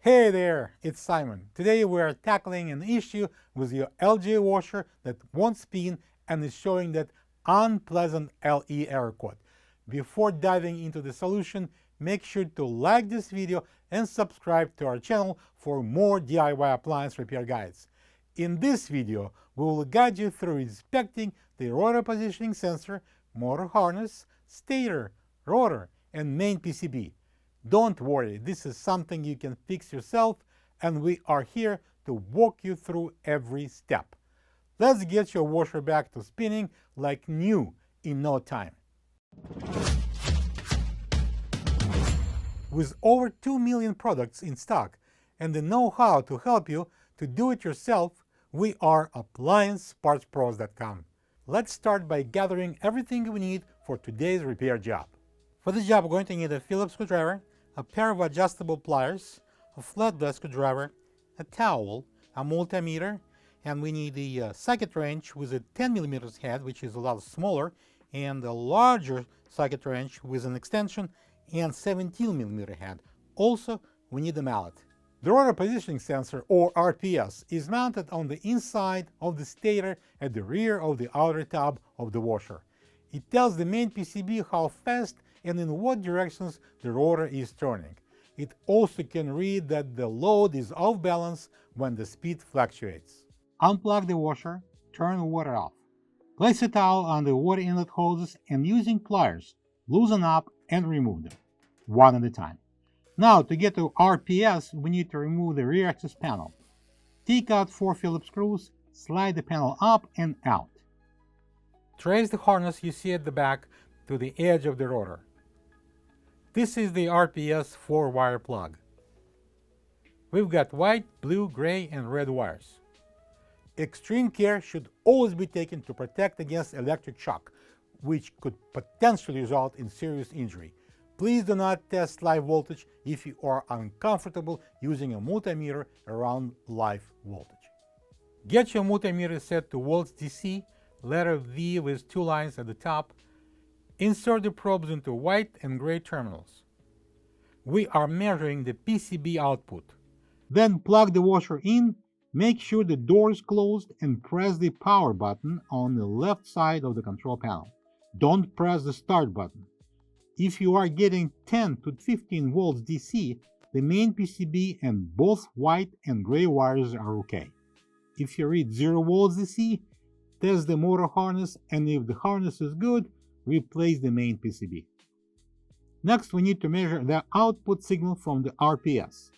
Hey there, it's Simon. Today we are tackling an issue with your LGA washer that won't spin and is showing that unpleasant LE error code. Before diving into the solution, make sure to like this video and subscribe to our channel for more DIY appliance repair guides. In this video, we will guide you through inspecting the rotor positioning sensor, motor harness, stator, rotor, and main PCB. Don't worry, this is something you can fix yourself, and we are here to walk you through every step. Let's get your washer back to spinning like new in no time. With over 2 million products in stock and the know-how to help you to do it yourself, we are AppliancePartsPros.com. Let's start by gathering everything we need for today's repair job. For the job, we're going to need a Phillips screwdriver, a pair of adjustable pliers, a flatblade screwdriver, a towel, a multimeter, and we need the socket wrench with a 10mm head, which is a lot smaller, and a larger socket wrench with an extension and 17mm head. Also, we need a mallet. The rotor positioning sensor, or RPS, is mounted on the inside of the stator at the rear of the outer tub of the washer. It tells the main PCB how fast and in what directions the rotor is turning. It also can read that the load is off balance when the speed fluctuates. Unplug the washer, turn the water off. Place a towel on the water inlet hoses and using pliers, loosen up and remove them, one at a time. Now, to get to RPS, we need to remove the rear access panel. Take out 4 Phillips screws, slide the panel up and out. Trace the harness you see at the back to the edge of the rotor. This is the RPS 4-wire plug. We've got white, blue, gray, and red wires. Extreme care should always be taken to protect against electric shock, which could potentially result in serious injury. Please do not test live voltage if you are uncomfortable using a multimeter around live voltage. Get your multimeter set to volts DC, letter V with 2 lines at the top. Insert the probes into white and gray terminals. We are measuring the PCB output. Then plug the washer in, make sure the door is closed, and press the power button on the left side of the control panel. Don't press the start button. If you are getting 10 to 15 volts DC, the main PCB and both white and gray wires are okay. If you read 0 volts DC, test the motor harness, and if the harness is good, replace the main PCB. Next, we need to measure the output signal from the RPS.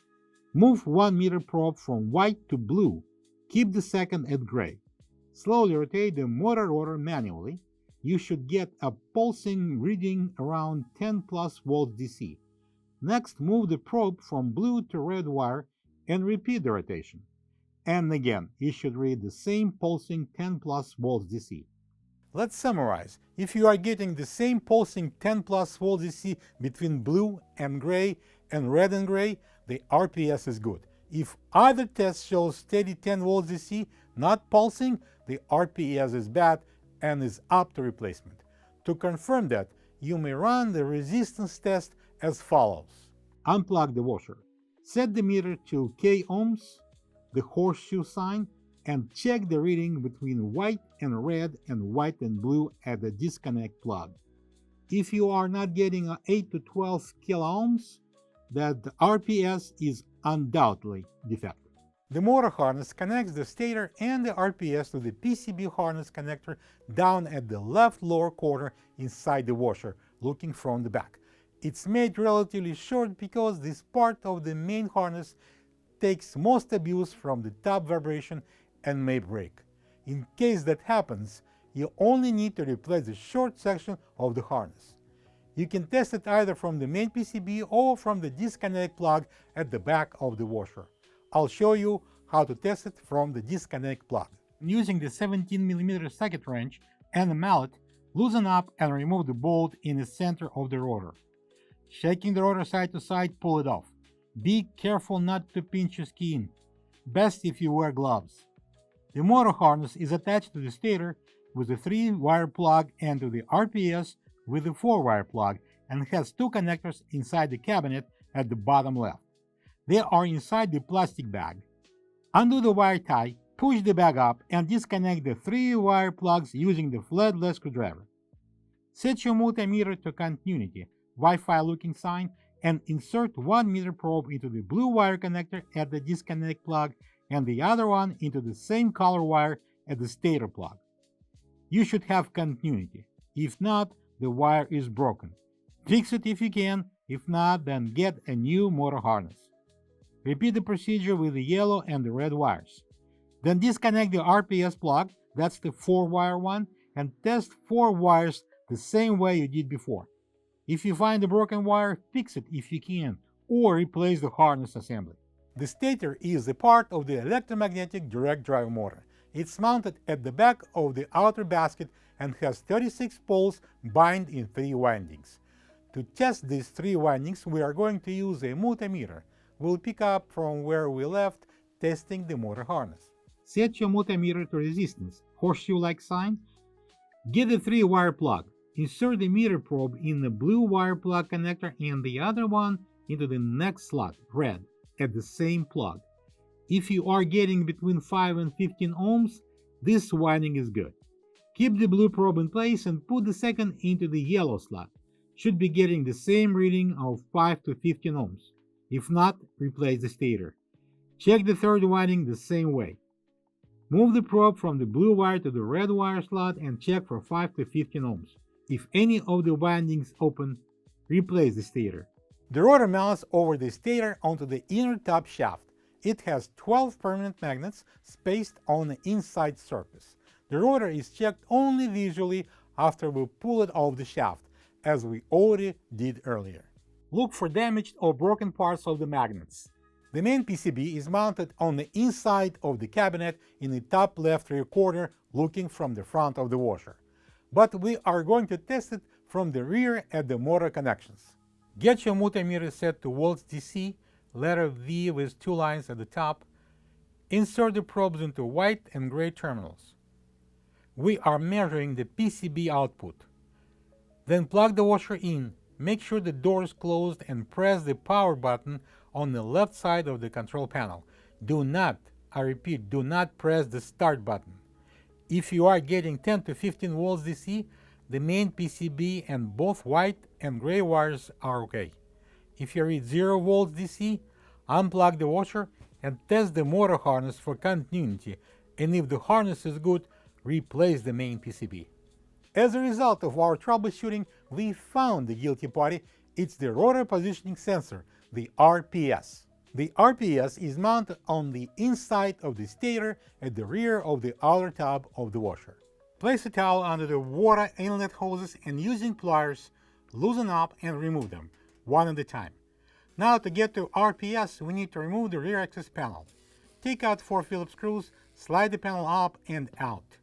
Move 1 meter probe from white to blue. Keep the second at gray. Slowly rotate the motor rotor manually. You should get a pulsing reading around 10 plus volts DC. Next, move the probe from blue to red wire and repeat the rotation. And again, you should read the same pulsing 10 plus volts DC. Let's summarize. If you are getting the same pulsing 10 plus volts DC between blue and gray and red and gray, the RPS is good. If either test shows steady 10 volts DC, not pulsing, the RPS is bad and is up to replacement. To confirm that, you may run the resistance test as follows. Unplug the washer. Set the meter to K ohms, the horseshoe sign, and check the reading between white and red and white and blue at the disconnect plug. If you are not getting a 8 to 12 kiloohms, that the RPS is undoubtedly defective. The motor harness connects the stator and the RPS to the PCB harness connector down at the left lower corner inside the washer, looking from the back. It's made relatively short because this part of the main harness takes most abuse from the tub vibration and may break. In case that happens, you only need to replace the short section of the harness. You can test it either from the main PCB or from the disconnect plug at the back of the washer. I'll show you how to test it from the disconnect plug. Using the 17mm socket wrench and a mallet, loosen up and remove the bolt in the center of the rotor. Shaking the rotor side to side, pull it off. Be careful not to pinch your skin. Best if you wear gloves. The motor harness is attached to the stator with a 3-wire plug and to the RPS with a 4-wire plug and has 2 connectors inside the cabinet at the bottom left. They are inside the plastic bag. Undo the wire tie, push the bag up, and disconnect the 3 wire plugs using the flathead screwdriver. Set your multimeter to continuity, Wi-Fi looking sign, and insert 1 meter probe into the blue wire connector at the disconnect plug and the other one into the same color wire at the stator plug. You should have continuity. If not, the wire is broken. Fix it if you can. If not, then get a new motor harness. Repeat the procedure with the yellow and the red wires. Then disconnect the RPS plug, that's the 4-wire one, and test 4 wires the same way you did before. If you find a broken wire, fix it if you can, or replace the harness assembly. The stator is a part of the electromagnetic direct drive motor. It's mounted at the back of the outer basket and has 36 poles bound in 3 windings. To test these 3 windings, we are going to use a multimeter. We'll pick up from where we left testing the motor harness. Set your multimeter to resistance, horseshoe-like sign. Get the 3-wire plug. Insert the meter probe in the blue wire plug connector and the other one into the next slot, red, at the same plug. If you are getting between 5 and 15 ohms, this winding is good. Keep the blue probe in place and put the second into the yellow slot. Should be getting the same reading of 5 to 15 ohms. If not, replace the stator. Check the third winding the same way. Move the probe from the blue wire to the red wire slot and check for 5 to 15 ohms. If any of the windings open, replace the stator. The rotor mounts over the stator onto the inner top shaft. It has 12 permanent magnets spaced on the inside surface. The rotor is checked only visually after we pull it off the shaft, as we already did earlier. Look for damaged or broken parts of the magnets. The main PCB is mounted on the inside of the cabinet in the top left rear corner looking from the front of the washer. But we are going to test it from the rear at the motor connections. Get your multimeter set to volts DC, letter V with 2 lines at the top. Insert the probes into white and gray terminals. We are measuring the PCB output. Then plug the washer in. Make sure the door is closed and press the power button on the left side of the control panel. Do not, I repeat, do not press the start button. If you are getting 10 to 15 volts DC, the main PCB and both white and gray wires are okay. If you read 0 volts DC, unplug the washer and test the motor harness for continuity, and if the harness is good, replace the main PCB. As a result of our troubleshooting, we found the guilty party. It's the rotor positioning sensor, the RPS. The RPS is mounted on the inside of the stator at the rear of the outer tub of the washer. Place a towel under the water inlet hoses and using pliers, loosen up and remove them, one at a time. Now to get to RPS, we need to remove the rear access panel. Take out 4 Phillips screws, slide the panel up and out.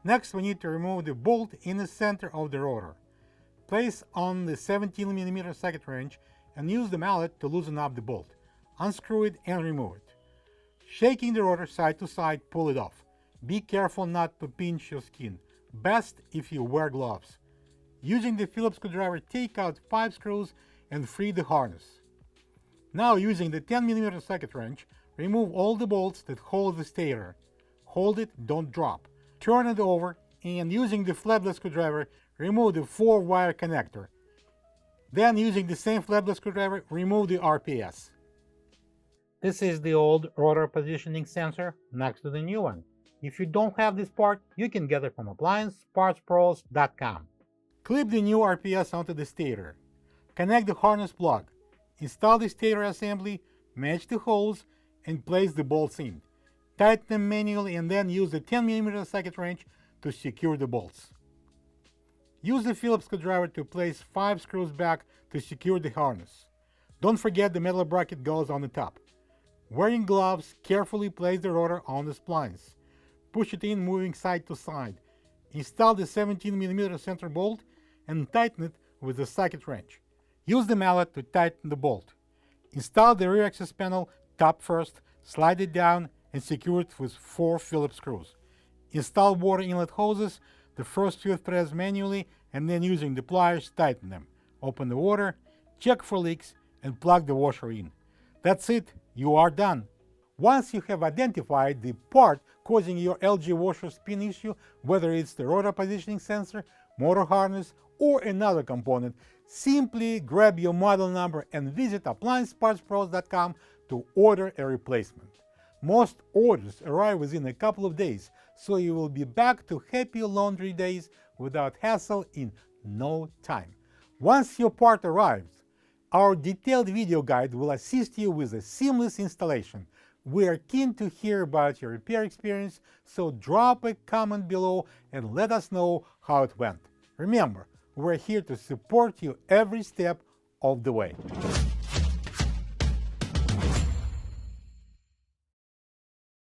Next, we need to remove the bolt in the center of the rotor. Place on the 17mm socket wrench and use the mallet to loosen up the bolt. Unscrew it and remove it. Shaking the rotor side to side, pull it off. Be careful not to pinch your skin. Best if you wear gloves. Using the Phillips screwdriver, take out 5 screws and free the harness. Now using the 10mm socket wrench, remove all the bolts that hold the stator. Hold it, don't drop. Turn it over and using the flatblade screwdriver, remove the 4-wire connector. Then using the same flatblade screwdriver, remove the RPS. This is the old rotor positioning sensor next to the new one. If you don't have this part, you can get it from appliancepartspros.com. Clip the new RPS onto the stator. Connect the harness plug. Install the stator assembly, match the holes, and place the bolts in. Tighten them manually and then use the 10mm socket wrench to secure the bolts. Use the Phillips screwdriver to place 5 screws back to secure the harness. Don't forget the metal bracket goes on the top. Wearing gloves, carefully place the rotor on the splines. Push it in, moving side to side. Install the 17mm center bolt and tighten it with the socket wrench. Use the mallet to tighten the bolt. Install the rear access panel top first, slide it down and secure it with 4 Phillips screws. Install water inlet hoses, the first 2 threads manually, and then using the pliers tighten them. Open the water, check for leaks, and plug the washer in. That's it. you are done. Once you have identified the part causing your LG washer spin issue, whether it's the rotor positioning sensor, motor harness, or another component, simply grab your model number and visit appliancepartspros.com to order a replacement. Most orders arrive within a couple of days, so you will be back to happy laundry days without hassle in no time. Once your part arrives, our detailed video guide will assist you with a seamless installation. We are keen to hear about your repair experience, so drop a comment below and let us know how it went. Remember, we're here to support you every step of the way.